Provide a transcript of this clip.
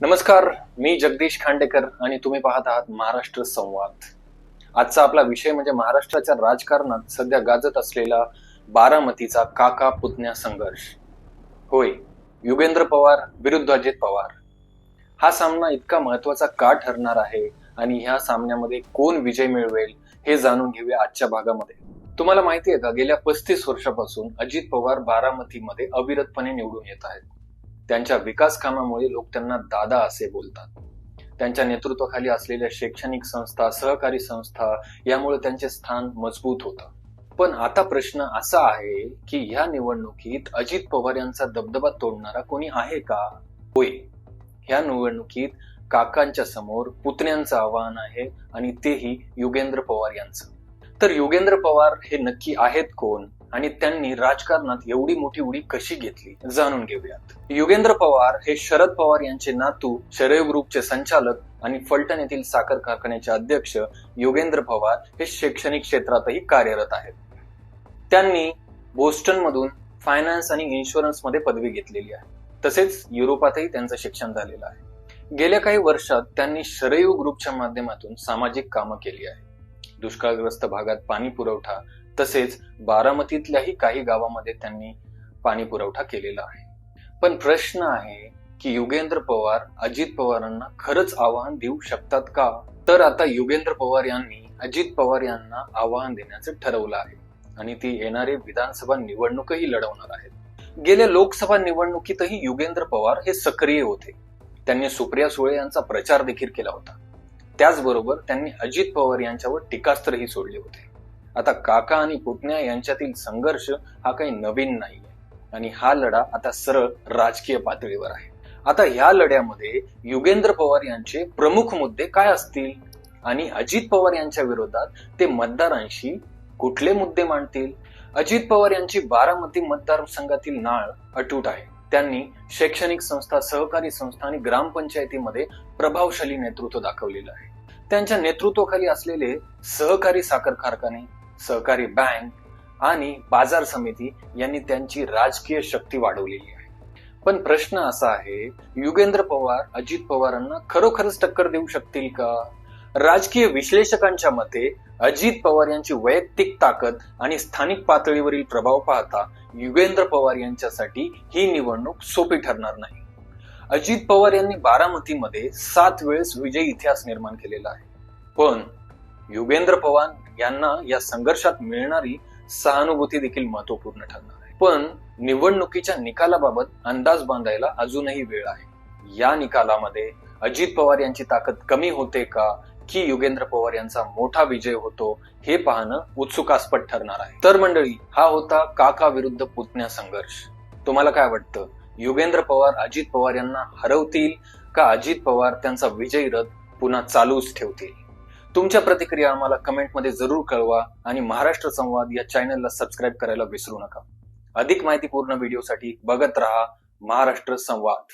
नमस्कार, मी जगदीश खांडेकर आणि तुम्ही पाहत आहात महाराष्ट्र संवाद. आजचा आपला विषय म्हणजे महाराष्ट्राच्या राजकारणात सध्या गाजत असलेला बारामतीचा काका पुतण्या संघर्ष. होय, युगेंद्र पवार विरुद्ध अजित पवार. हा सामना इतका महत्वाचा का ठरणार आहे आणि ह्या सामन्यामध्ये कोण विजय मिळवेल हे जाणून घेऊया आजच्या भागामध्ये. तुम्हाला माहिती आहे का, गेल्या 35 वर्षापासून अजित पवार बारामतीमध्ये अविरतपणे निवडून येत आहेत. त्यांच्या विकास कामामुळे लोक त्यांना दादा असे बोलतात. त्यांच्या नेतृत्वाखाली असलेल्या शैक्षणिक संस्था, सहकारी संस्था यामुळे त्यांचे स्थान मजबूत होतं. पण आता प्रश्न असा आहे की ह्या निवडणुकीत अजित पवार यांचा दबदबा तोडणारा कोणी आहे का? होय, ह्या निवडणुकीत काकांच्या समोर पुतण्यांचं आव्हान आहे आणि तेही युगेंद्र पवार यांचं. तर युगेंद्र पवार हे नक्की आहेत कोण आणि त्यांनी राजकारणात एवढी मोठी उडी कशी घेतली जाणून घेऊयात. युगेंद्र पवार हे शरद पवार यांचे नातू, शरयू ग्रुपचे संचालक आणि फलटण येथील साखर कारखान्याचे अध्यक्ष युगेंद्र पवार हे शैक्षणिक क्षेत्रातही कार्यरत आहेत. त्यांनी बोस्टन मधून फायनान्स आणि इन्शुरन्स मध्ये पदवी घेतलेली आहे. तसेच युरोपातही त्यांचं शिक्षण झालेलं आहे. गेल्या काही वर्षात त्यांनी शरयू ग्रुपच्या माध्यमातून सामाजिक कामं केली आहे. दुष्काळग्रस्त भागात पाणी पुरवठा तसेच बारामतीतल्याही काही गावामध्ये त्यांनी पाणी पुरवठा केलेला आहे. पण प्रश्न आहे की युगेंद्र पवार अजित पवारांना खरंच आव्हान देऊ शकतात का? तर आता युगेंद्र पवार यांनी अजित पवार यांना आव्हान देण्याचं ठरवलं आहे आणि ती येणारे विधानसभा निवडणूकही लढवणार आहेत. गेल्या लोकसभा निवडणुकीतही युगेंद्र पवार हे सक्रिय होते. त्यांनी सुप्रिया सुळे यांचा प्रचार देखील केला होता. त्याचबरोबर त्यांनी अजित पवार यांच्यावर टीकास्त्रही सोडले होते. आता काका आणि पुतण्या यांच्यातील संघर्ष हा काही नवीन नाहीये आणि हा लढा आता सरळ राजकीय पातळीवर आहे. आता ह्या लढ्यामध्ये युगेंद्र पवार यांचे प्रमुख मुद्दे काय असतील आणि अजित पवार यांच्या विरोधात ते मतदारांशी कुठले मुद्दे मांडतील? अजित पवार यांची बारामती मतदारसंघातील नाळ अटूट आहे. त्यांनी शैक्षणिक संस्था, सहकारी संस्था आणि ग्रामपंचायतीमध्ये प्रभावशाली नेतृत्व दाखवलेलं आहे. त्यांच्या नेतृत्वाखाली असलेले सहकारी साखर कारखाने, सहकारी बँक आणि बाजार समिती यांनी त्यांची राजकीय शक्ती वाढवलेली आहे. पण प्रश्न असा आहे, युगेंद्र पवार अजित पवारांना खरोखरच टक्कर देऊ शकतील का? राजकीय विश्लेषकांच्या मते अजित पवार यांची वैयक्तिक ताकद आणि स्थानिक पातळीवरील प्रभाव पाहता युगेंद्र पवार यांच्यासाठी ही निवडणूक सोपी ठरणार नाही. अजित पवार यांनी बारामतीमध्ये 7 वेळेस विजयी इतिहास निर्माण केलेला आहे. पण युगेंद्र पवार यांना या संघर्षात मिळणारी सहानुभूती देखील महत्वपूर्ण ठरणार आहे. पण निवडणुकीच्या निकालाबाबत अंदाज बांधायला अजूनही वेळ आहे. या निकालामध्ये अजित पवार यांची ताकद कमी होते का की युगेंद्र पवार यांचा मोठा विजय होतो हे पाहणं उत्सुकास्पद ठरणार आहे. तर मंडळी, हा होता काका विरुद्ध पुतण्या संघर्ष. तुम्हाला काय वाटतं? युगेंद्र पवार अजित पवार यांना हरवतील का अजित पवार त्यांचा विजयी रथ पुन्हा चालूच ठेवतील? तुमच्या प्रतिक्रिया आम्हाला कमेंटमध्ये जरूर कळवा आणि महाराष्ट्र संवाद या चॅनलला सबस्क्राईब करायला विसरू नका. अधिक माहितीपूर्ण व्हिडिओसाठी बघत रहा महाराष्ट्र संवाद.